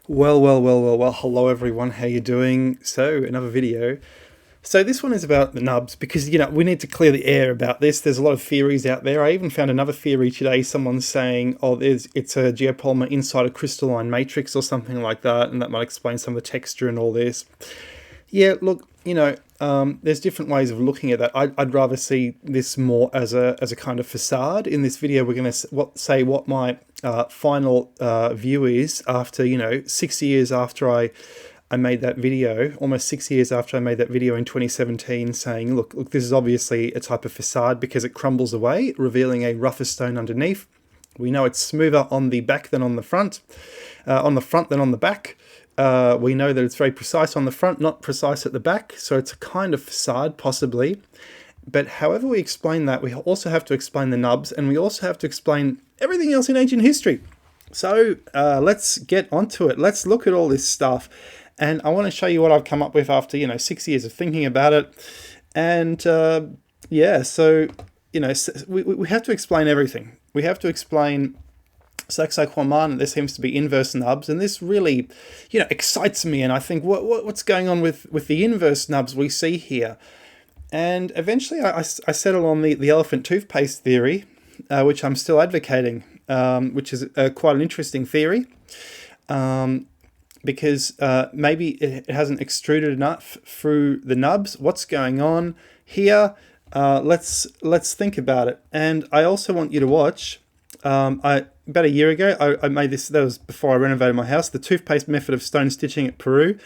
Well. Hello everyone. How you doing? So another video. So this one is about the nubs because we need to clear the air about this. There's a lot of theories out there. I even found another theory today. Someone's saying, "Oh, it's a geopolymer inside a crystalline matrix or something like that," and that might explain some of the texture and all this. Yeah, look, there's different ways of looking at that. I'd rather see this more as a kind of facade. In this video, we're going to say what my final view is after 6 years after I made that video, almost 6 years after I made that video in 2017, saying, look, this is obviously a type of facade because it crumbles away, revealing a rougher stone underneath. We know it's smoother on the back than on the front, than on the back. We know that it's very precise on the front, not precise at the back, so it's a kind of facade, possibly. But however we explain that, we also have to explain the nubs, and we also have to explain everything else in ancient history. So let's get onto it. Let's look at all this stuff. And I want to show you what I've come up with after 6 years of thinking about it. And so we have to explain everything. We have to explain Saxo Quaman. There seems to be inverse nubs, and this really excites me. And I think what's going on with the inverse nubs we see here. And eventually I settle on the elephant toothpaste theory, which I'm still advocating, which is quite an interesting theory. Because maybe it hasn't extruded enough through the nubs. What's going on here? Let's think about it. And I also want you to watch. About a year ago, I made this. That was before I renovated my house. The toothpaste method of stone stitching at Peru.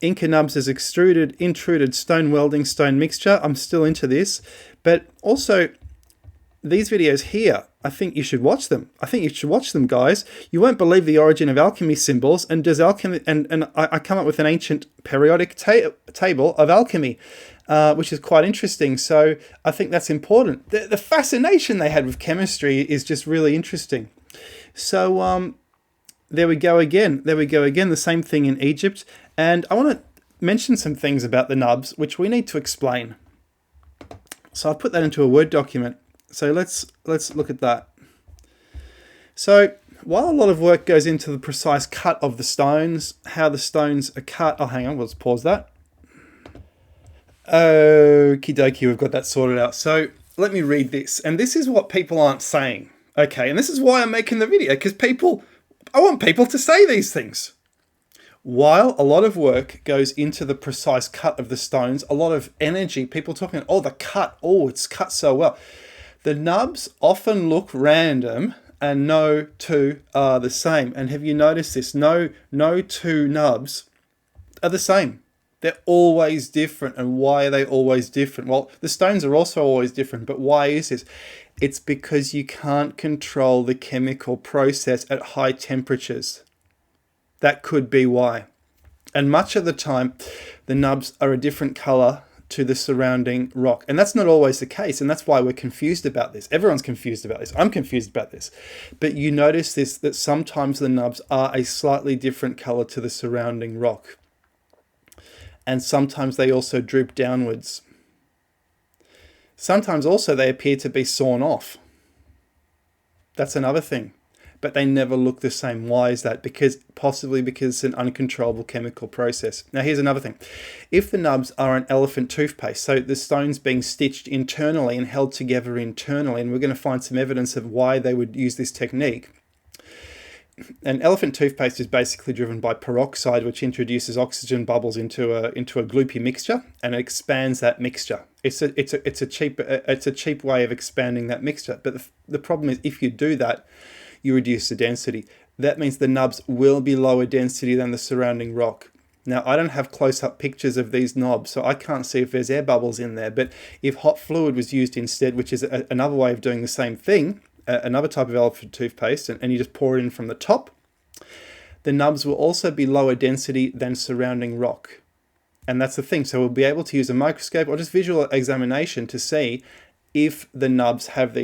Inca Nubs is intruded stone welding, stone mixture. I'm still into this, but also these videos here, I think you should watch them. Guys. You won't believe the origin of alchemy symbols, and does alchemy and I come up with an ancient periodic table of alchemy, which is quite interesting. So I think that's important. The fascination they had with chemistry is just really interesting. So there we go again. The same thing in Egypt, and I want to mention some things about the nubs which we need to explain. So I've put that into a Word document. So let's look at that. So while a lot of work goes into the precise cut of the stones, how the stones are cut. Oh, hang on, let's pause that. Okie dokie, we've got that sorted out. So let me read this. And this is what people aren't saying. Okay, and this is why I'm making the video, because I want people to say these things. While a lot of work goes into the precise cut of the stones, a lot of energy, people talking, the cut, it's cut so well. The nubs often look random, and no two are the same. And have you noticed this? No two nubs are the same. They're always different. And why are they always different? Well, the stones are also always different, but why is this? It's because you can't control the chemical process at high temperatures. That could be why. And much of the time, the nubs are a different color to the surrounding rock. And that's not always the case. And that's why we're confused about this. Everyone's confused about this. I'm confused about this. But you notice this, that sometimes the nubs are a slightly different color to the surrounding rock. And sometimes they also droop downwards. Sometimes also they appear to be sawn off. That's another thing. But they never look the same. Why is that? Possibly because it's an uncontrollable chemical process. Now here's another thing. If the nubs are an elephant toothpaste, so the stones being stitched internally and held together internally, and we're going to find some evidence of why they would use this technique. An elephant toothpaste is basically driven by peroxide, which introduces oxygen bubbles into a gloopy mixture, and it expands that mixture. It's a cheap way of expanding that mixture. But the problem is, if you do that, you reduce the density. That means the nubs will be lower density than the surrounding rock. Now, I don't have close-up pictures of these knobs, so I can't see if there's air bubbles in there. But if hot fluid was used instead, which is another way of doing the same thing, another type of elephant toothpaste, and you just pour it in from the top, the nubs will also be lower density than surrounding rock. And that's the thing. So we'll be able to use a microscope or just visual examination to see if the nubs have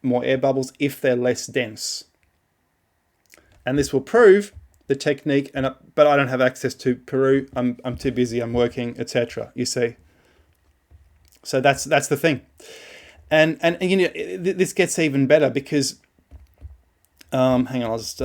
more air bubbles, if they're less dense. And this will prove the technique, but I don't have access to Peru. I'm too busy, I'm working, etc. You see. So that's the thing. And this gets even better because hang on, I'll just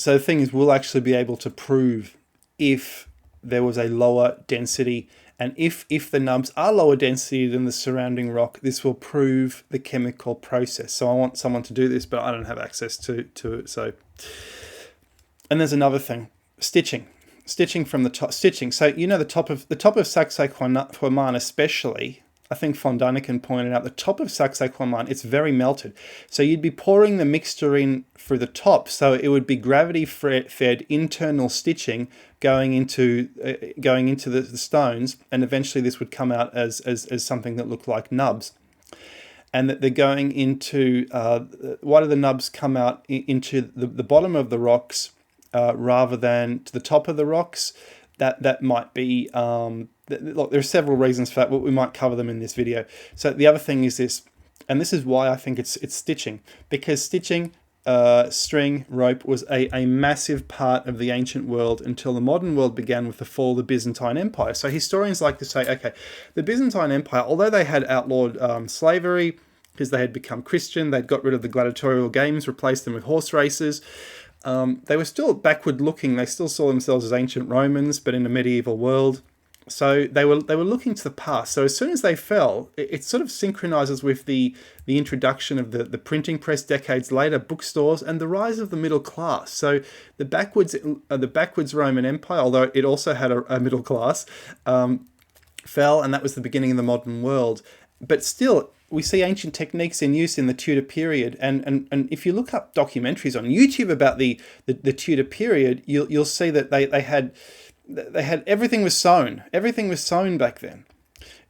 So the thing is, we'll actually be able to prove if there was a lower density, and if the nubs are lower density than the surrounding rock, this will prove the chemical process. So I want someone to do this, but I don't have access to it. So, and there's another thing, stitching from the top. So you know the top of Sacsayhuaman especially. I think von Daniken pointed out the top of Sacsayhuaman, it's very melted. So you'd be pouring the mixture in through the top. So it would be gravity-fed internal stitching going into the stones, and eventually this would come out as something that looked like nubs. And that they're going into, why do the nubs come out into the bottom of the rocks rather than to the top of the rocks? That might be... Look, there are several reasons for that, but we might cover them in this video. So the other thing is this, and this is why I think it's stitching, because stitching, string, rope was a massive part of the ancient world until the modern world began with the fall of the Byzantine Empire. So historians like to say, okay, the Byzantine Empire, although they had outlawed slavery because they had become Christian, they'd got rid of the gladiatorial games, replaced them with horse races. They were still backward looking. They still saw themselves as ancient Romans, but in a medieval world. So they were looking to the past. So as soon as they fell, it sort of synchronizes with the introduction of the printing press decades later, bookstores, and the rise of the middle class. So the backwards Roman Empire, although it also had a middle class, fell, and that was the beginning of the modern world. But still, we see ancient techniques in use in the Tudor period, and if you look up documentaries on YouTube about the Tudor period, you'll see that they had everything was sewn. Everything was sewn back then.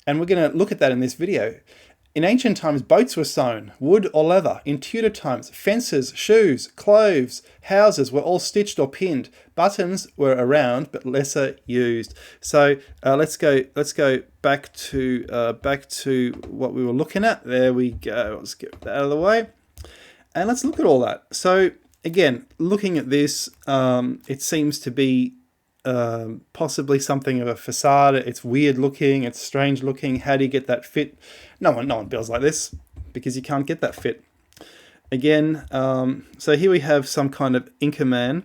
And we're going to look at that in this video. In ancient times, boats were sewn, wood or leather. In Tudor times, fences, shoes, clothes, houses were all stitched or pinned. Buttons were around, but lesser used. So let's go back to what we were looking at. There we go. Let's get that out of the way. And let's look at all that. So again, looking at this, it seems to be possibly something of a facade. It's weird looking, it's strange looking. How do you get that fit? No one builds like this because you can't get that fit. Again, so here we have some kind of Inca man,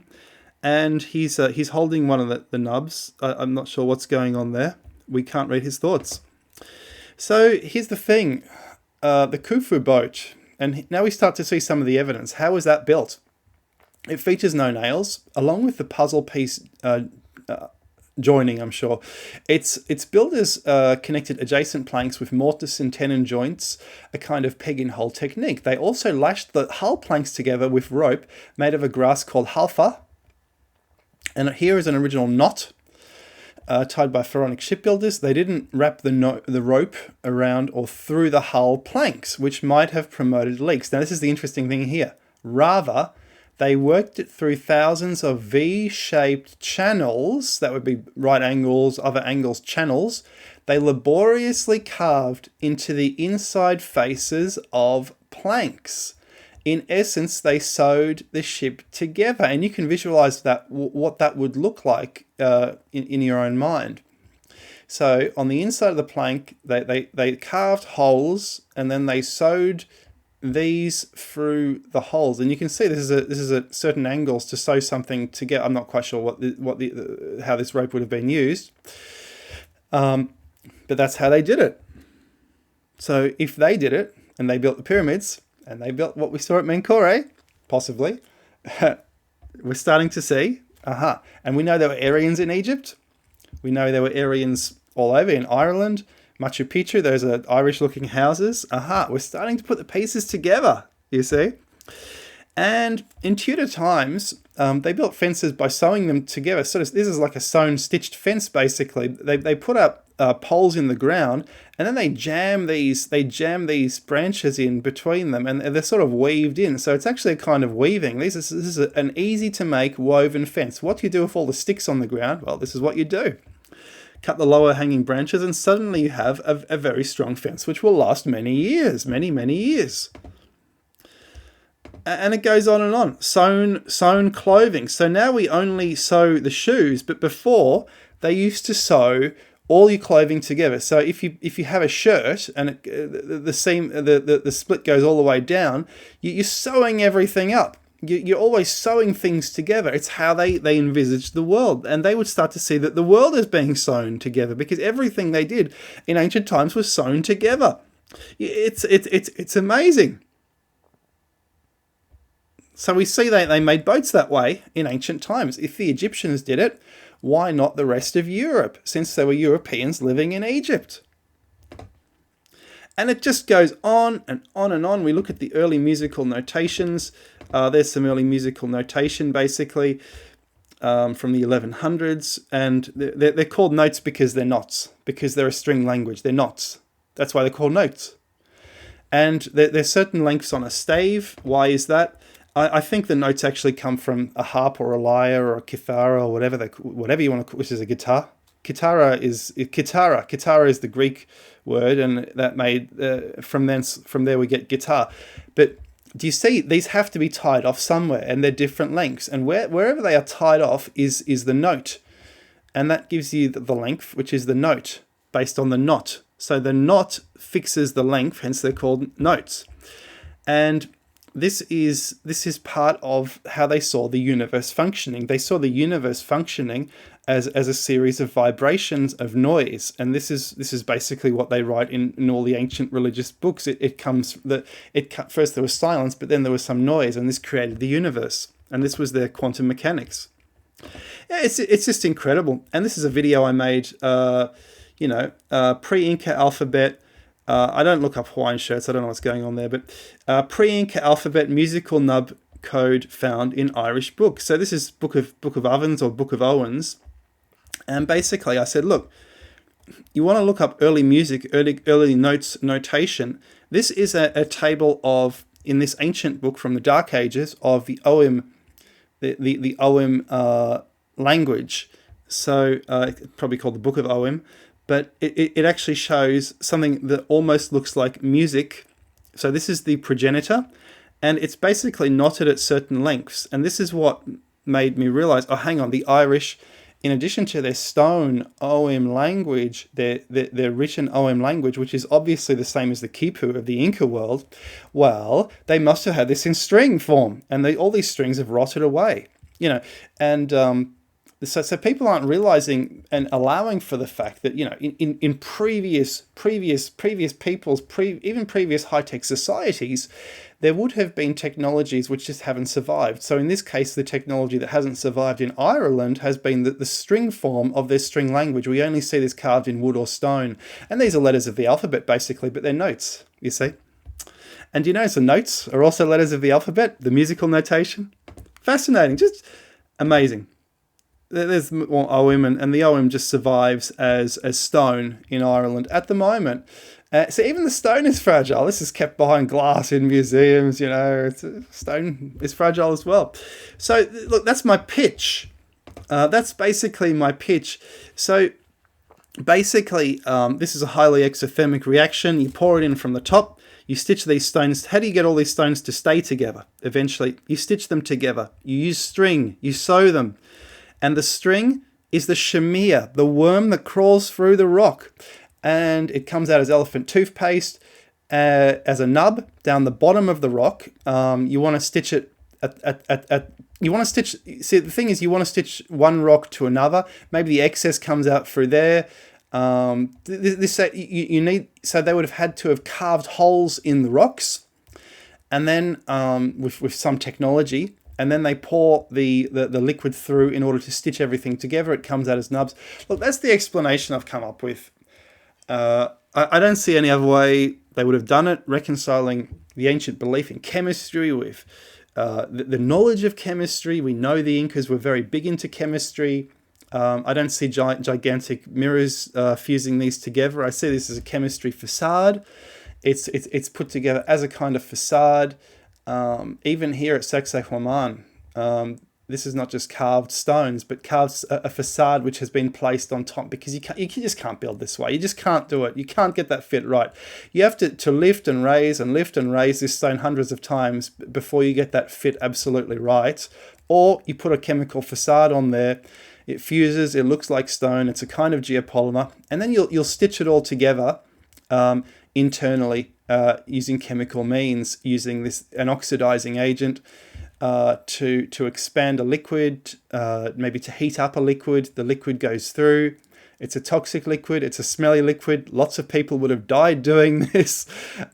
and he's holding one of the nubs. I'm not sure what's going on there. We can't read his thoughts. So here's the thing, the Khufu boat, and now we start to see some of the evidence. How was that built? It features no nails, along with the puzzle piece joining, I'm sure. Its builders connected adjacent planks with mortise and tenon joints, a kind of peg-in-hole technique. They also lashed the hull planks together with rope made of a grass called halfa. And here is an original knot tied by pharaonic shipbuilders. They didn't wrap the rope around or through the hull planks, which might have promoted leaks. Now, this is the interesting thing here. Rather, they worked it through thousands of V-shaped channels, that would be right angles, other angles, channels. They laboriously carved into the inside faces of planks. In essence, they sewed the ship together, and you can visualize that, what that would look like in your own mind. So on the inside of the plank, they carved holes, and then they sewed these through the holes, and you can see this is a certain angles to sew something together. I'm not quite sure how this rope would have been used, but that's how they did it. So if they did it, and they built the pyramids, and they built what we saw at Menkaure, possibly, we're starting to see, and we know there were Aryans in Egypt. We know there were Aryans all over in Ireland. Machu Picchu, those are Irish-looking houses. We're starting to put the pieces together, you see. And in Tudor times, they built fences by sewing them together. So this is like a sewn, stitched fence, basically. They put up poles in the ground, and then they jam these branches in between them, and they're sort of weaved in. So it's actually a kind of weaving. This is an easy-to-make woven fence. What do you do with all the sticks on the ground? Well, this is what you do. Cut the lower hanging branches, and suddenly you have a very strong fence which will last many years, many years. And it goes on and on. Sewn clothing. So now we only sew the shoes, but before they used to sew all your clothing together. So if you have a shirt and the split goes all the way down, you're sewing everything up. you're always sewing things together. It's how they envisaged the world. And they would start to see that the world is being sewn together because everything they did in ancient times was sewn together. It's amazing. So we see they made boats that way in ancient times. If the Egyptians did it, why not the rest of Europe, since there were Europeans living in Egypt? And it just goes on and on and on. We look at the early musical notations. There's some early musical notation, basically, from the 1100s. And they're called notes because they're knots, because they're a string language. They're knots. That's why they're called notes. And there's certain lengths on a stave. Why is that? I think the notes actually come from a harp or a lyre or a kithara or whatever you want to call, which is a guitar. Kitara is the Greek word, and that made from there we get guitar. But do you see, these have to be tied off somewhere, and they're different lengths, and wherever they are tied off is the note, and that gives you the length, which is the note based on the knot. So the knot fixes the length, hence they're called notes. And this is part of how they saw the universe functioning. They saw the universe functioning as a series of vibrations of noise, and this is basically what they write in all the ancient religious books. First there was silence, but then there was some noise, and this created the universe, and this was their quantum mechanics. Yeah, it's just incredible. And this is a video I made, pre-Inca alphabet. I don't look up Hawaiian shirts. I don't know what's going on there, but pre-Inca alphabet musical nub code found in Irish books. So this is Book of Ovens or Book of Owens. And basically I said, look, you want to look up early music, early notes notation. This is a table of, in this ancient book from the Dark Ages, of the Ogham, the Ogham language. So it's probably called the Book of Ogham. But it actually shows something that almost looks like music. So this is the progenitor, and it's basically knotted at certain lengths. And this is what made me realize, oh, hang on, the Irish, in addition to their stone Ogham language, their written Ogham language, which is obviously the same as the Kipu of the Inca world, well, they must have had this in string form, and all these strings have rotted away, and So people aren't realizing and allowing for the fact that, in previous peoples, even previous high-tech societies, there would have been technologies which just haven't survived. So in this case, the technology that hasn't survived in Ireland has been the string form of their string language. We only see this carved in wood or stone. And these are letters of the alphabet, basically, but they're notes, you see. And do you know, so notes are also letters of the alphabet, the musical notation? Fascinating, just amazing. There's Ogham, and the Ogham just survives as stone in Ireland at the moment. So even the stone is fragile. This is kept behind glass in museums, stone is fragile as well. So look, that's my pitch. That's basically my pitch. So basically, this is a highly exothermic reaction. You pour it in from the top. You stitch these stones. How do you get all these stones to stay together? Eventually, you stitch them together. You use string. You sew them. And the string is the shamir, the worm that crawls through the rock. And it comes out as elephant toothpaste, as a nub down the bottom of the rock. You want to stitch it see, the thing is, you want to stitch one rock to another. Maybe the excess comes out through there. So they would have had to have carved holes in the rocks. And then with some technology, and then they pour the liquid through in order to stitch everything together. It comes out as nubs. Look, that's the explanation I've come up with. I don't see any other way they would have done it, reconciling the ancient belief in chemistry with the knowledge of chemistry. We know the Incas were very big into chemistry. I don't see gigantic mirrors fusing these together. I see this as a chemistry facade. It's put together as a kind of facade. Even here at Sacsayhuaman, this is not just carved stones, but carved a facade which has been placed on top, because you just can't build this way. You just can't do it. You can't get that fit right. You have to lift and raise this stone hundreds of times before you get that fit absolutely right. Or you put a chemical facade on there. It fuses. It looks like stone. It's a kind of geopolymer, and then you'll stitch it all together internally using chemical means, using an oxidizing agent. to expand a liquid, maybe to heat up a liquid. The liquid goes through. It's a toxic liquid. It's a smelly liquid. Lots of people would have died doing this,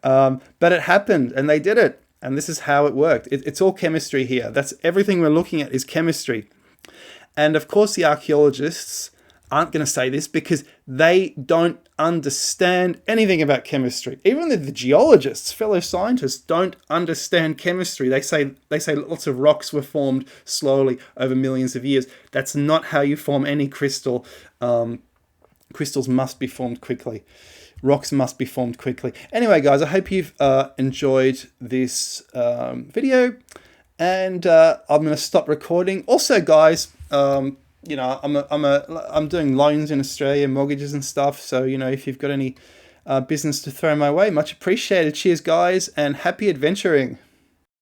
but it happened, and they did it. And this is how it worked. It's all chemistry here. That's everything we're looking at is chemistry. And of course, the archaeologists aren't going to say this because they don't understand anything about chemistry. Even the geologists, fellow scientists, don't understand chemistry. They say lots of rocks were formed slowly over millions of years. That's not how you form any crystal. Crystals must be formed quickly. Rocks must be formed quickly. Anyway, guys, I hope you've enjoyed this video, and I'm going to stop recording. Also, guys, you know, I'm doing loans in Australia, mortgages and stuff. So, you know, if you've got any business to throw my way, much appreciated. Cheers, guys, and happy adventuring.